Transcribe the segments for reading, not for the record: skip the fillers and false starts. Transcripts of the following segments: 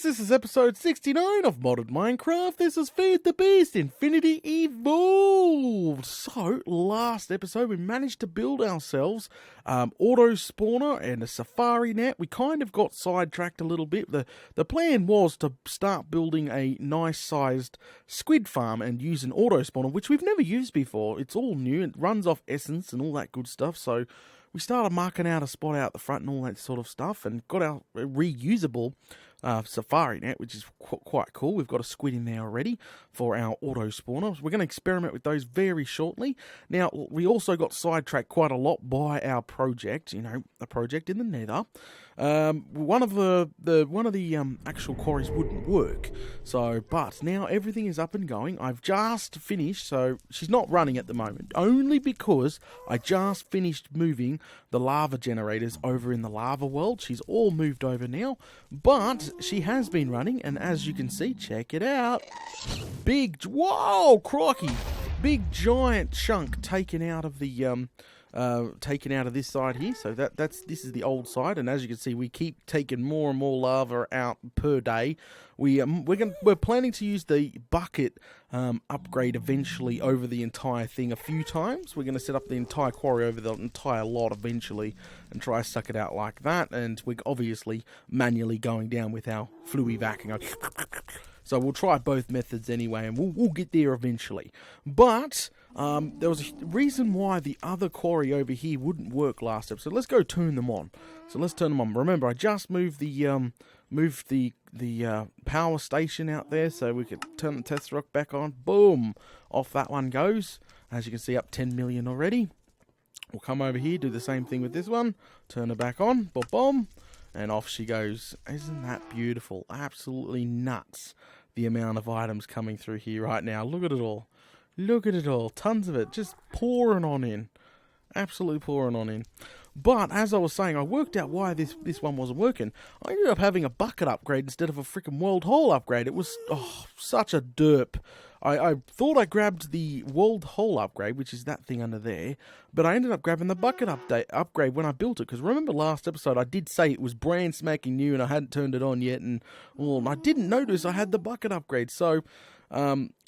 this is episode 69 of Modded Minecraft. This is Feed the Beast, Infinity Evolved. So, last episode we managed to build ourselves auto spawner and a safari net. We kind of got sidetracked a little bit. The plan was to start building a nice sized squid farm and use an auto spawner, which we've never used before. It's all new. It runs off essence and all that good stuff. So we started marking out a spot out the front and all that sort of stuff, and got our reusable safari net, which is quite cool. We've got a squid in there already for our auto spawners. We're going to experiment with those very shortly. Now, we also got sidetracked quite a lot by our project, a project in the Nether. One of the actual quarries wouldn't work. But now everything is up and going. I've just finished, so she's not running at the moment, only because I just finished moving the lava generators over in the lava world. She's all moved over now, but she has been running, and as you can see, check it out. Whoa, crikey! Big giant chunk taken out of the this side here. So this is the old side, and as you can see, we keep taking more and more lava out per day. We're planning to use the bucket upgrade eventually over the entire thing a few times. We're going to set up the entire quarry over the entire lot eventually and try to suck it out like that. And we're obviously manually going down with our fluey vac and go. So we'll try both methods anyway, and we'll get there eventually. But there was a reason why the other quarry over here wouldn't work last episode. Let's go turn them on. So let's turn them on. Remember, I just moved the power station out there so we could turn the test rock back on. Boom! Off that one goes. As you can see, up 10 million already. We'll come over here, do the same thing with this one. Turn it back on. Boom, boom. And off she goes. Isn't that beautiful? Absolutely nuts, the amount of items coming through here right now. Look at it all. Look at it all. Tons of it. Just pouring on in. Absolutely pouring on in. But, as I was saying, I worked out why this one wasn't working. I ended up having a bucket upgrade instead of a freaking world hole upgrade. It was such a derp. I thought I grabbed the world hole upgrade, which is that thing under there, but I ended up grabbing the bucket upgrade when I built it, because remember last episode I did say it was brand smacking new and I hadn't turned it on yet, and I didn't notice I had the bucket upgrade, so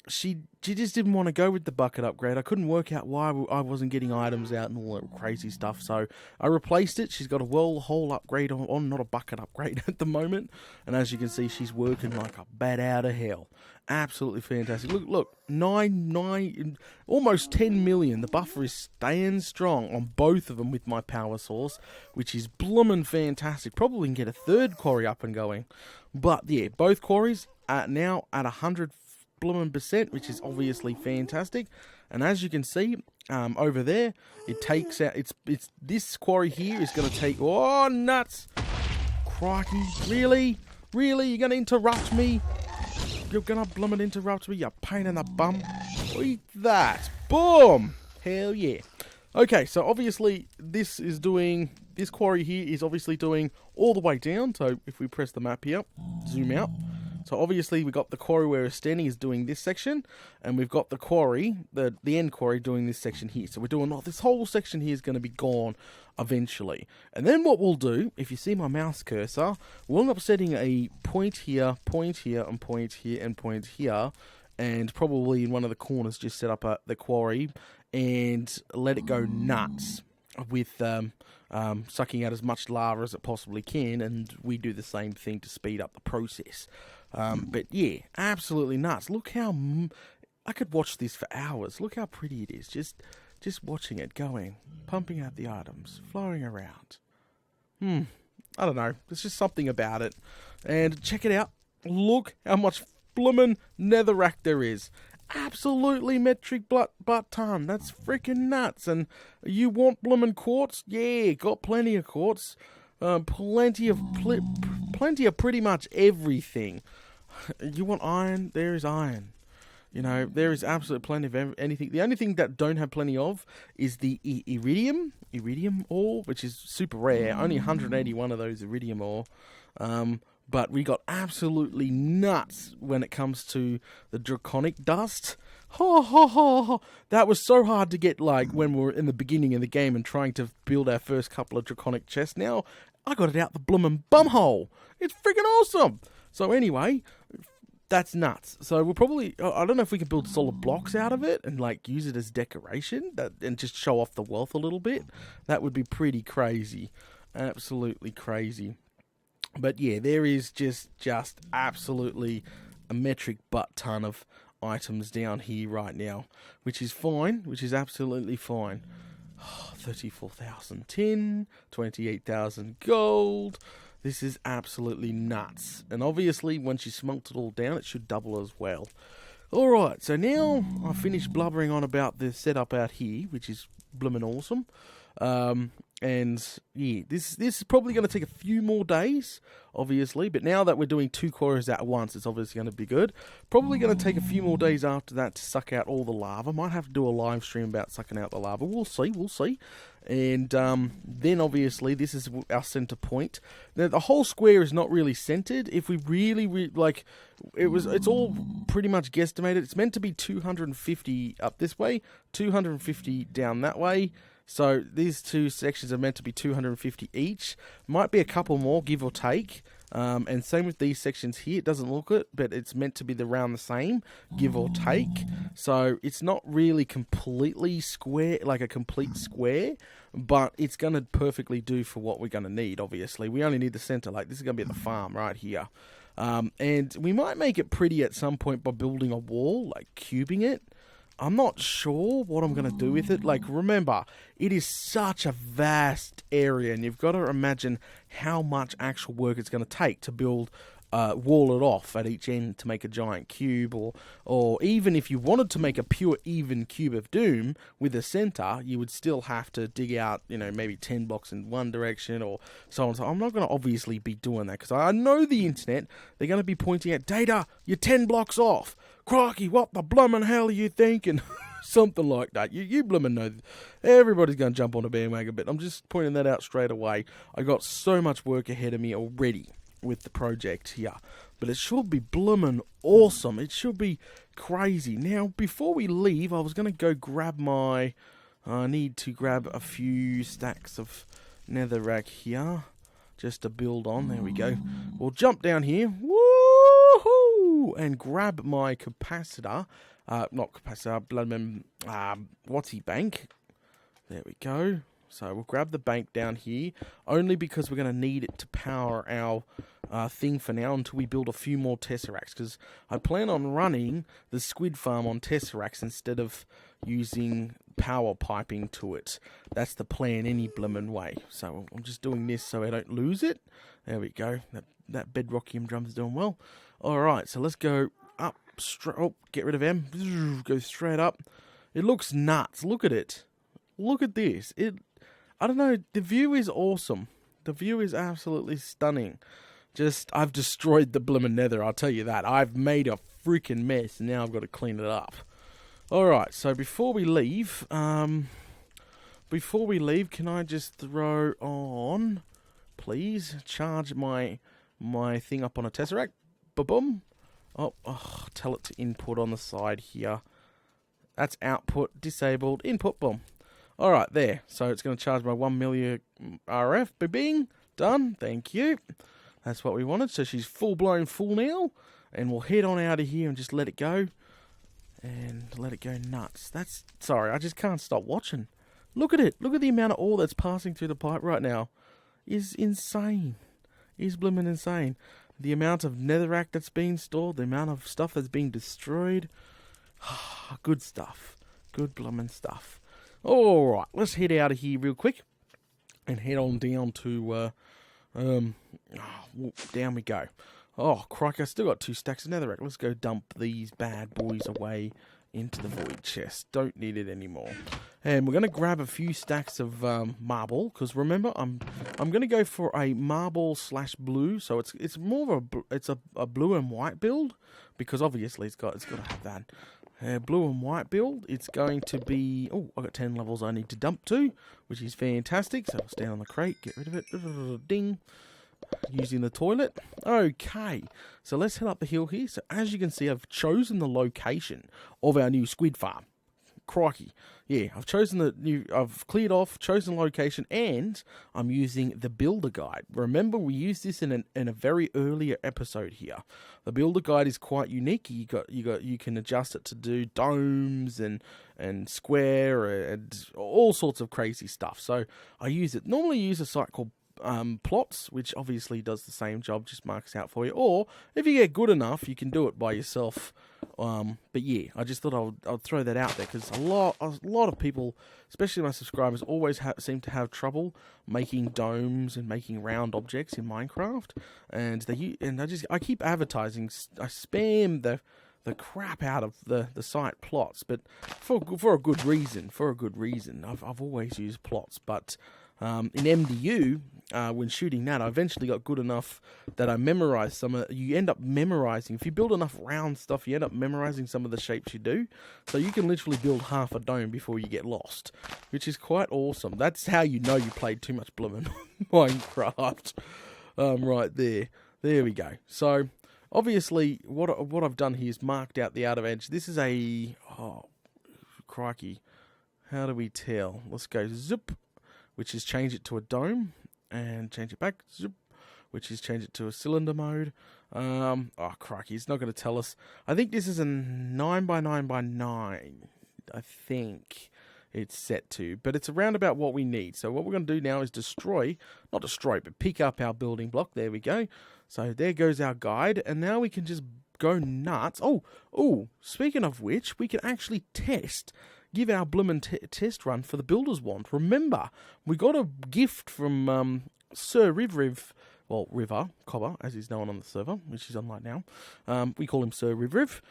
she just didn't want to go with the bucket upgrade. I couldn't work out why I wasn't getting items out and all that crazy stuff, so I replaced it. She's got a world hole upgrade on, not a bucket upgrade at the moment, and as you can see, she's working like a bat out of hell. Absolutely fantastic. Look, 9, almost 10 million. The buffer is staying strong on both of them with my power source, which is bloomin' fantastic. Probably can get a third quarry up and going. But yeah, both quarries are now at 100 bloomin'%, which is obviously fantastic. And as you can see, over there, it takes out, it's this quarry here is going to take, oh, nuts. Crikey, really? You're going to interrupt me? You're going to bloomin' interrupt me, you pain in the bum? Eat that. Boom! Hell yeah. Okay, so obviously this quarry here is obviously doing all the way down. So if we press the map here, zoom out. So obviously we've got the quarry where we're standing is doing this section, and we've got the quarry, the end quarry, doing this section here. So we're doing, this whole section here is going to be gone eventually. And then what we'll do, if you see my mouse cursor, we'll end up setting a point here, and point here, and point here, and probably in one of the corners just set up the quarry and let it go nuts with sucking out as much lava as it possibly can, and we do the same thing to speed up the process. But yeah, absolutely nuts. Look how I could watch this for hours. Look how pretty it is. Just watching it going, pumping out the items, flowing around. I don't know. There's just something about it. And check it out. Look how much bloomin' netherrack there is. Absolutely metric butt ton. That's freaking nuts. And you want bloomin' quartz? Yeah, got plenty of quartz. Plenty of pretty much everything. You want iron? There is iron. There is absolutely plenty of anything. The only thing that don't have plenty of is the iridium ore, which is super rare. Only 181 of those iridium ore. But we got absolutely nuts when it comes to the draconic dust. That was so hard to get, when we were in the beginning of the game and trying to build our first couple of draconic chests. Now, I got it out the bloomin' bumhole. It's freaking awesome. So anyway, that's nuts. So we'll probably, I don't know if we can build solid blocks out of it and like use it as decoration and just show off the wealth a little bit. That would be pretty crazy. Absolutely crazy. But yeah, there is just absolutely a metric butt ton of items down here right now, which is fine, which is absolutely fine. 34,000 tin, 28,000 gold. This is absolutely nuts. And obviously, once you smelt it all down, it should double as well. Alright, so now I've finished blubbering on about the setup out here, which is bloomin' awesome. And yeah, this is probably going to take a few more days, obviously. But now that we're doing 2 quarries at once, it's obviously going to be good. Probably going to take a few more days after that to suck out all the lava. Might have to do a live stream about sucking out the lava. We'll see. And then obviously this is our center point. Now the whole square is not really centered. If we really like, it's all pretty much guesstimated. It's meant to be 250 up this way, 250 down that way. So these 2 sections are meant to be 250 each. Might be a couple more, give or take. And same with these sections here. It doesn't look it, but it's meant to be around the same, give or take. So it's not really completely square, like a complete square, but it's going to perfectly do for what we're going to need, obviously. We only need the center. Like, this is going to be at the farm right here. And we might make it pretty at some point by building a wall, like cubing it. I'm not sure what I'm going to do with it. Like, remember, it is such a vast area, and you've got to imagine how much actual work it's going to take to build, wall it off at each end to make a giant cube, or even if you wanted to make a pure even cube of doom with a center, you would still have to dig out, maybe 10 blocks in one direction or so on. So I'm not going to obviously be doing that because I know the internet, they're going to be pointing out, Data, you're 10 blocks off. Crikey, what the bloomin' hell are you thinking? Something like that. You bloomin' know. Everybody's going to jump on a bandwagon, but I'm just pointing that out straight away. I got so much work ahead of me already with the project here. But it should be bloomin' awesome. It should be crazy. Now, before we leave, I was going to go grab my... I need to grab a few stacks of netherrack here just to build on. There we go. We'll jump down here. Woohoo! And grab my capacitor. Not capacitor, what's bank? There we go. So we'll grab the bank down here, only because we're going to need it to power our thing for now until we build a few more tesseracts, because I plan on running the squid farm on tesseracts instead of using power piping to it. That's the plan any bloomin' way. So I'm just doing this so I don't lose it. There we go. That bedrockium drum's doing well. Alright, so let's go up, get rid of M. Go straight up. It looks nuts. Look at it. Look at this. I don't know, the view is awesome. The view is absolutely stunning. I've destroyed the bloomin' nether, I'll tell you that. I've made a freaking mess, and now I've got to clean it up. Alright, so before we leave, can I just throw on, please, charge my thing up on a tesseract? Ba-boom. Oh, tell it to input on the side here. That's output, disabled, input, boom. Alright, there. So it's going to charge my 1 million RF. Bing, done. Thank you. That's what we wanted. So she's full-blown full now. And we'll head on out of here and just let it go. And let it go nuts. Sorry, I just can't stop watching. Look at it. Look at the amount of ore that's passing through the pipe right now. Is insane. Is blooming insane. The amount of netherrack that's being stored. The amount of stuff that's being destroyed. Good stuff. Good blooming stuff. Alright, let's head out of here real quick and head on down to, down we go. Oh, crikey, I still got 2 stacks of netherrack. Let's go dump these bad boys away into the void chest. Don't need it anymore. And we're going to grab a few stacks of marble, because remember, I'm going to go for a marble / blue, so it's more of a blue and white build, because obviously it's got to have that. Blue and white build, it's going to be... Oh, I've got 10 levels I need to dump to, which is fantastic. So I'll stand on the crate, get rid of it. Ding. Using the toilet. Okay, so let's head up the hill here. So as you can see, I've chosen the location of our new squid farm. crikey. Yeah, I've cleared off, chosen location, and I'm using the builder guide. Remember, we used this in a very earlier episode here. The builder guide is quite unique. You can adjust it to do domes and square and all sorts of crazy stuff. So I normally use a site called plots, which obviously does the same job, just marks out for you. Or if you get good enough, you can do it by yourself. But yeah, I just thought I'd throw that out there because a lot of people, especially my subscribers, always seem to have trouble making domes and making round objects in Minecraft. And I keep advertising. I spam the crap out of the site plots, but for a good reason. I've always used plots, but in MDU, when shooting that, I eventually got good enough that I memorized some of. You end up memorizing if you build enough round stuff. You end up memorizing some of the shapes you do, so you can literally build half a dome before you get lost, which is quite awesome. That's how you know you played too much blooming Minecraft. Right there we go. So obviously, what I've done here is marked out the outer edge. This is crikey, how do we tell? Let's go zip, which is change it to a dome, and change it back, zip, which is change it to a cylinder mode. Crikey, it's not going to tell us. I think this is a 9x9x9, I think it's set to, but it's around about what we need. So what we're going to do now is but pick up our building block. There we go. So there goes our guide, and now we can just go nuts. Oh, speaking of which, we can actually give our bloomin' test run for the builder's wand. Remember, we got a gift from Sir River Cobber, as he's known on the server, which is on right now. We call him Sir Riv.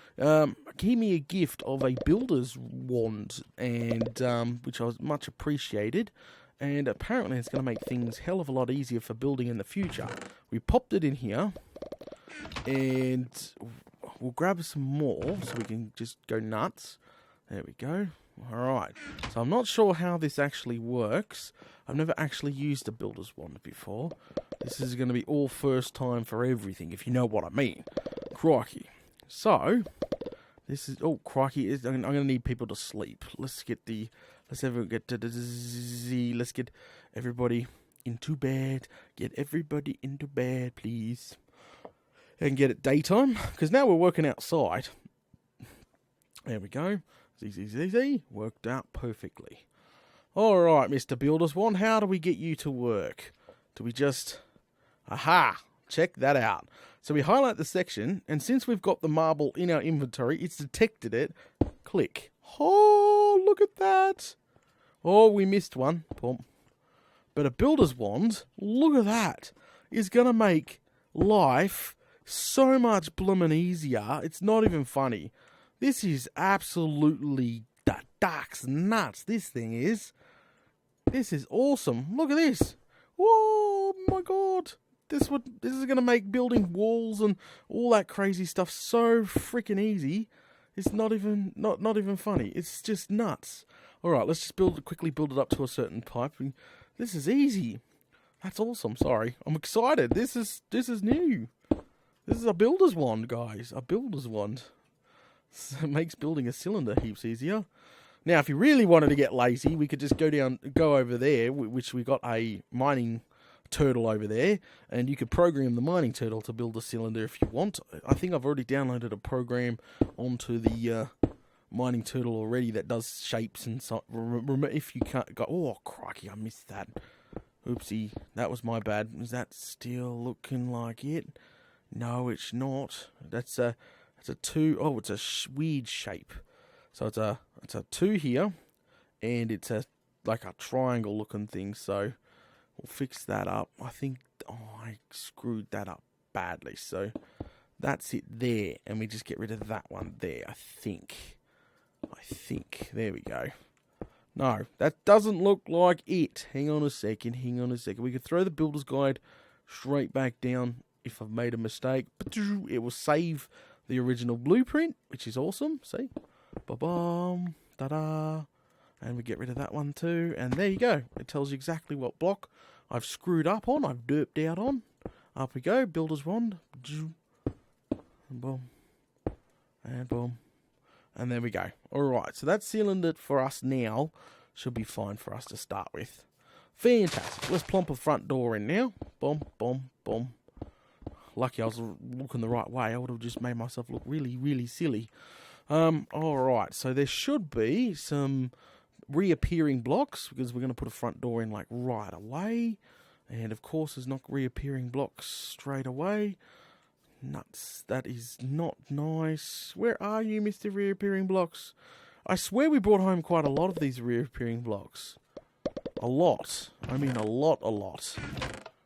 Gave me a gift of a builder's wand, and which I was much appreciated. And apparently it's going to make things hell of a lot easier for building in the future. We popped it in here, and we'll grab some more so we can just go nuts. There we go. Alright, so I'm not sure how this actually works. I've never actually used a builder's wand before. This is going to be all first time for everything, if you know what I mean. Crikey. So, this is... Oh, crikey. I'm going to need people to sleep. Let's get everybody into bed. Get everybody into bed, please. And get it daytime, because now we're working outside. There we go. Easy. Worked out perfectly. Alright, Mr. Builder's Wand, how do we get you to work? Do we just... Aha! Check that out. So we highlight the section, and since we've got the marble in our inventory, it's detected it. Click. Oh, look at that! Oh, we missed one. Boom. But a Builder's Wand, look at that, is going to make life so much bloomin' easier. It's not even funny. This is absolutely the duck's nuts. This thing is. This is awesome. Look at this. Whoa, my God. This is going to make building walls and all that crazy stuff so freaking easy. It's not even funny. It's just nuts. All right, let's just quickly build it up to a certain pipe. This is easy. That's awesome. Sorry, I'm excited. This is new. This is a builder's wand, guys. A builder's wand. It makes building a cylinder heaps easier. Now, if you really wanted to get lazy, we could just go over there, which we got a mining turtle over there, and you could program the mining turtle to build a cylinder if you want. I think I've already downloaded a program onto the mining turtle already that does shapes and so. If you can't go, oh crikey, I missed that. Oopsie, that was my bad. Is that still looking like it? No, it's not. That's a 2. Oh, it's a weird shape. So it's a 2 here, and it's like a triangle looking thing. So we'll fix that up. I think I screwed that up badly. So that's it there, and we just get rid of that one there. I think. There we go. No, that doesn't look like it. Hang on a second. We could throw the builder's guide straight back down if I've made a mistake. It will save the original blueprint, which is awesome. See? Ba-bum. Ta-da. And we get rid of that one too. And there you go. It tells you exactly what block I've screwed up on. I've derped out on. Up we go. Builder's wand. And boom. And boom. And there we go. Alright, so that's sealing it for us now. Should be fine for us to start with. Fantastic. Let's plump a front door in now. Boom, boom, boom. Lucky I was looking the right way. I would have just made myself look really, really silly. Alright, so there should be some reappearing blocks, because we're going to put a front door in like right away. And of course there's not reappearing blocks straight away. Nuts. That is not nice. Where are you, Mr. Reappearing Blocks? I swear we brought home quite a lot of these reappearing blocks. A lot. I mean a lot.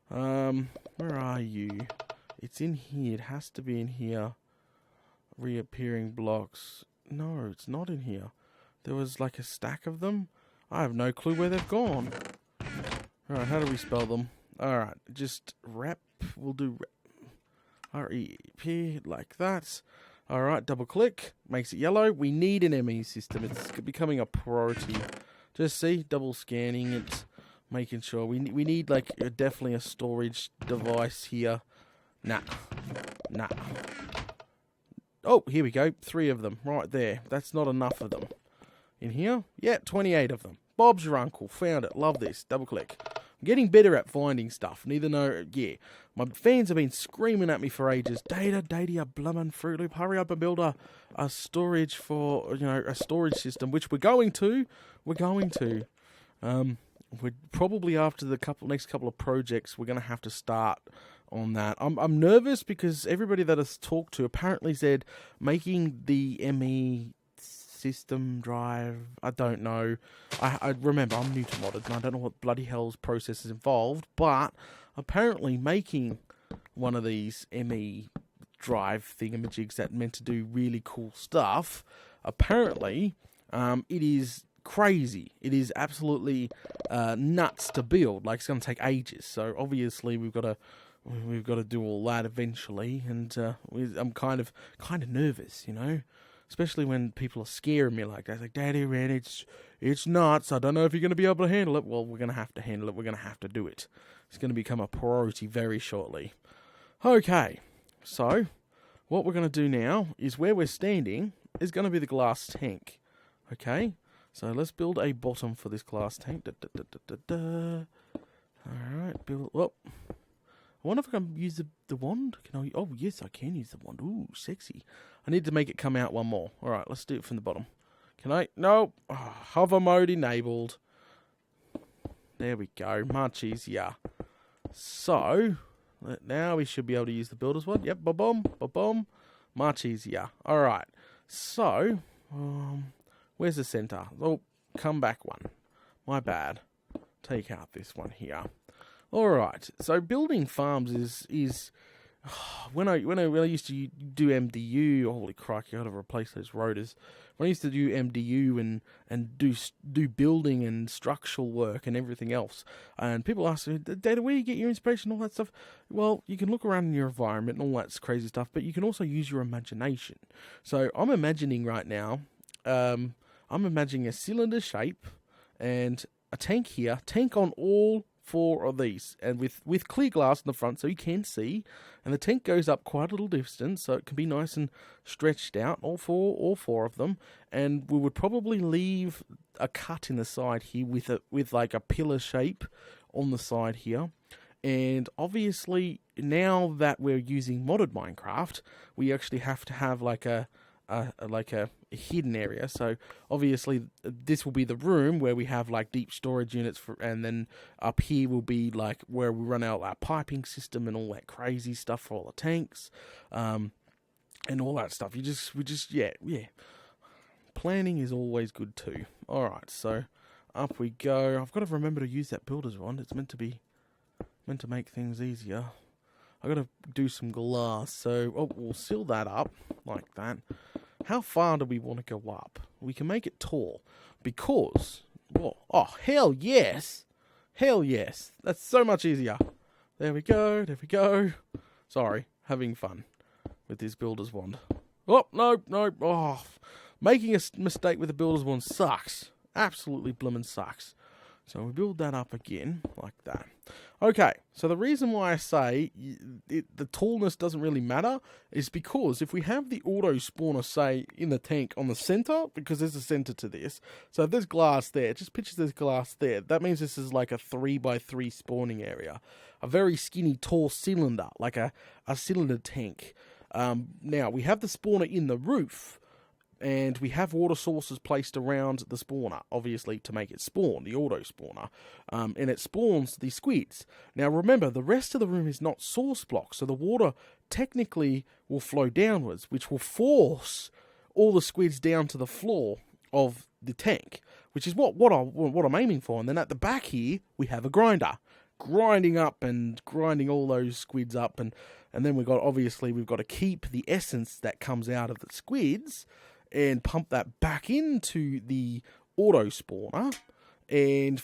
Where are you? It's in here. It has to be in here. Reappearing blocks. No, it's not in here. There was like a stack of them. I have no clue where they've gone. Alright, how do we spell them? Alright, just rep. We'll do R-E-P, like that. Alright, double click. Makes it yellow. We need an ME system. It's becoming a priority. Just see, double scanning it. Making sure. We need like definitely a storage device here. Nah. Oh, here we go. 3 of them. Right there. That's not enough of them. In here? Yeah, 28 of them. Bob's your uncle. Found it. Love this. Double click. I'm getting better at finding stuff. Yeah. My fans have been screaming at me for ages. Data, you blummin' Fruit Loop. Hurry up and build a storage for, a storage system, which we're going to. We're probably after the next couple of projects, we're going to have to start on that. I'm nervous because everybody that has talked to apparently said making the ME system drive, I don't know. I remember, I'm new to modded and I don't know what bloody hell's process is involved, but apparently making one of these ME drive thingamajigs that meant to do really cool stuff, apparently it is crazy. It is absolutely nuts to build. Like, it's going to take ages. So obviously we've got to do all that eventually, and I'm kind of nervous, especially when people are scaring me like that. It's like, Daddy Red, it's nuts. I don't know if you're going to be able to handle it. Well, we're going to have to handle it. We're going to have to do it. It's going to become a priority very shortly. Okay, so what we're going to do now is where we're standing is going to be the glass tank. Okay, so let's build a bottom for this glass tank. All right, build. Oh, I wonder if I can use the wand. Can I? Oh, yes, I can use the wand. Ooh, sexy. I need to make it come out one more. All right, let's do it from the bottom. Can I? No. Oh, hover mode enabled. There we go. Much easier. So, now we should be able to use the builder's wand. Yep, ba-boom, ba-boom. Much easier. All right. So, where's the center? Oh, come back one. My bad. Take out this one here. All right. So building farms is when I used to do MDU. Holy crikey! I got to replace those rotors. When I used to do MDU and do building and structural work and everything else, and people ask me, Data, where do you get your inspiration, all that stuff? Well, you can look around in your environment and all that crazy stuff, but you can also use your imagination. So I'm imagining right now. I'm imagining a cylinder shape and a tank here. Tank on all 4 of these, and with clear glass in the front so you can see, and the tank goes up quite a little distance so it can be nice and stretched out, all four of them, and we would probably leave a cut in the side here with like a pillar shape on the side here. And obviously now that we're using modded Minecraft, we actually have to have like a hidden area. So obviously this will be the room where we have like deep storage units and then up here will be like where we run out our piping system and all that crazy stuff for all the tanks, and all that stuff. Yeah. Planning is always good too. All right, so up we go. I've got to remember to use that builder's wand. It's meant to make things easier. I got to do some glass, so we'll seal that up like that. How far do we want to go up? We can make it tall because, hell yes. That's so much easier. There we go. Sorry, having fun with this builder's wand. Oh, no. Oh, making a mistake with the builder's wand sucks. Absolutely bloomin' sucks. So we build that up again, like that. Okay, so the reason why I say the tallness doesn't really matter is because if we have the auto spawner, say, in the tank on the center, because there's a center to this, so if there's glass there, just picture there's glass there, that means this is like a 3x3 spawning area. A very skinny, tall cylinder, like a cylinder tank. Now, we have the spawner in the roof, and we have water sources placed around the spawner, obviously, to make it spawn, the auto spawner. And it spawns the squids. Now, remember, the rest of the room is not source block, so the water technically will flow downwards, which will force all the squids down to the floor of the tank, which is what I'm aiming for. And then at the back here, we have a grinder, grinding up and grinding all those squids up. And then we've got to keep the essence that comes out of the squids and pump that back into the auto spawner, and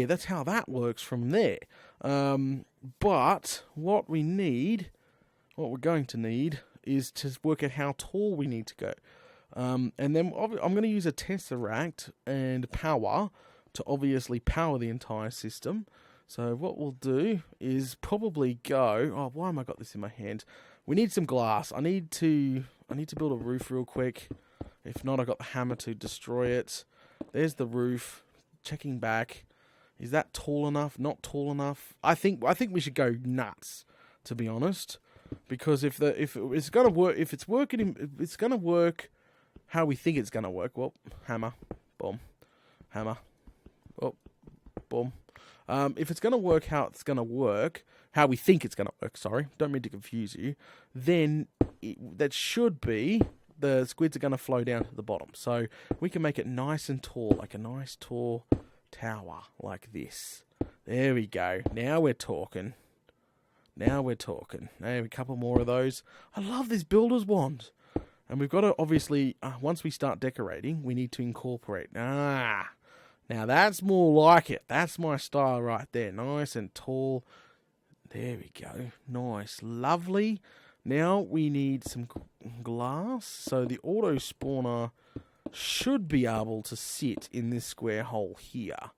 that's how that works from there. But what we're going to need is to work out how tall we need to go. And then I'm going to use a tesseract and power to obviously power the entire system. So what we'll do is probably go. Why am I got this in my hand? We need some glass. I need to build a roof real quick. If not, I got the hammer to destroy it. There's the roof. Checking back. Is that tall enough? Not tall enough? I think we should go nuts, to be honest. Because if it's gonna work, if it's gonna work how we think it's gonna work. Well, hammer, boom, hammer, oh, boom. If it's gonna work how we think it's gonna work. Sorry, don't mean to confuse you. Then that should be. The squids are going to flow down to the bottom. So we can make it nice and tall, like a nice tall tower, like this. There we go. Now we're talking. There, a couple more of those. I love this builder's wand. And we've got to, obviously, once we start decorating, we need to incorporate. Now that's more like it. That's my style right there. Nice and tall. There we go. Nice. Lovely. Now we need some glass, so the auto spawner should be able to sit in this square hole here.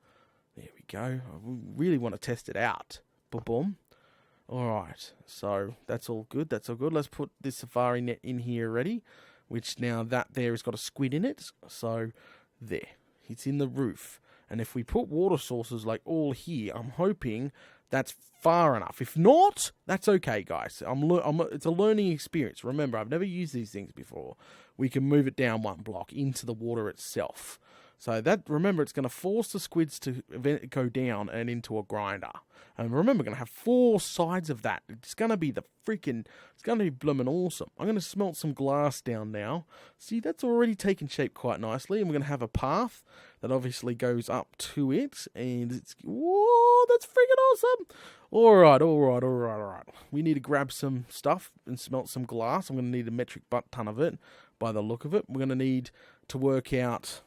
There we go. I really want to test it out. Boom. Alright, so that's all good. Let's put this safari net in here already, which now that there has got a squid in it. So there, it's in the roof. And if we put water sources like all here, I'm hoping that's far enough. If not, that's okay, guys. It's a learning experience. Remember, I've never used these things before. We can move it down one block into the water itself. So remember, it's going to force the squids to go down and into a grinder. And remember, we're going to have 4 sides of that. It's going to be it's going to be blooming awesome. I'm going to smelt some glass down now. See, that's already taken shape quite nicely. And we're going to have a path that obviously goes up to it. And whoa, that's freaking awesome. All right. We need to grab some stuff and smelt some glass. I'm going to need a metric ton of it by the look of it. We're going to need to work out,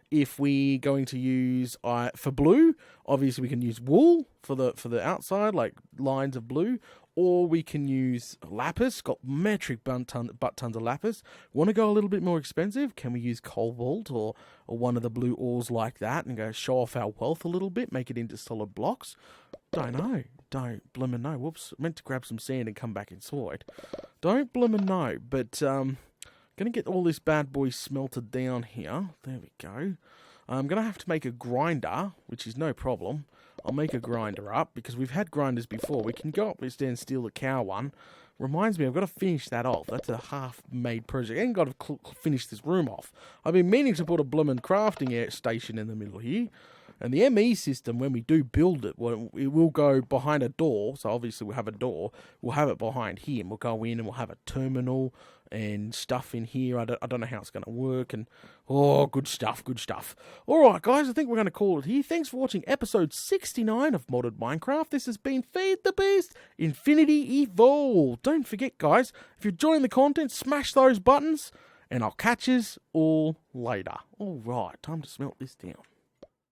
if we're going to use, for blue, obviously we can use wool for the outside, like lines of blue, or we can use lapis, got metric tons of lapis. Want to go a little bit more expensive? Can we use cobalt or one of the blue ores like that and go show off our wealth a little bit, make it into solid blocks? Don't know. Don't blimmin' know. Whoops, meant to grab some sand and come back inside. Don't blimmin' know, but gonna get all this bad boy smelted down here. There we go. I'm gonna have to make a grinder, which is no problem. I'll make a grinder up because we've had grinders before. We can go up there and steal the cow one. Reminds me, I've got to finish that off. That's a half-made project. I ain't got to finish this room off. I've been meaning to put a bloomin' crafting station in the middle here. And the ME system, when we do build it, it will go behind a door. So obviously we'll have a door. We'll have it behind here. And we'll go in and we'll have a terminal and stuff in here. I don't know how it's going to work. And good stuff. All right, guys, I think we're going to call it here. Thanks for watching episode 69 of Modded Minecraft. This has been Feed the Beast, Infinity Evolve. Don't forget, guys, if you're enjoying the content, smash those buttons. And I'll catch yous all later. All right, time to smelt this down.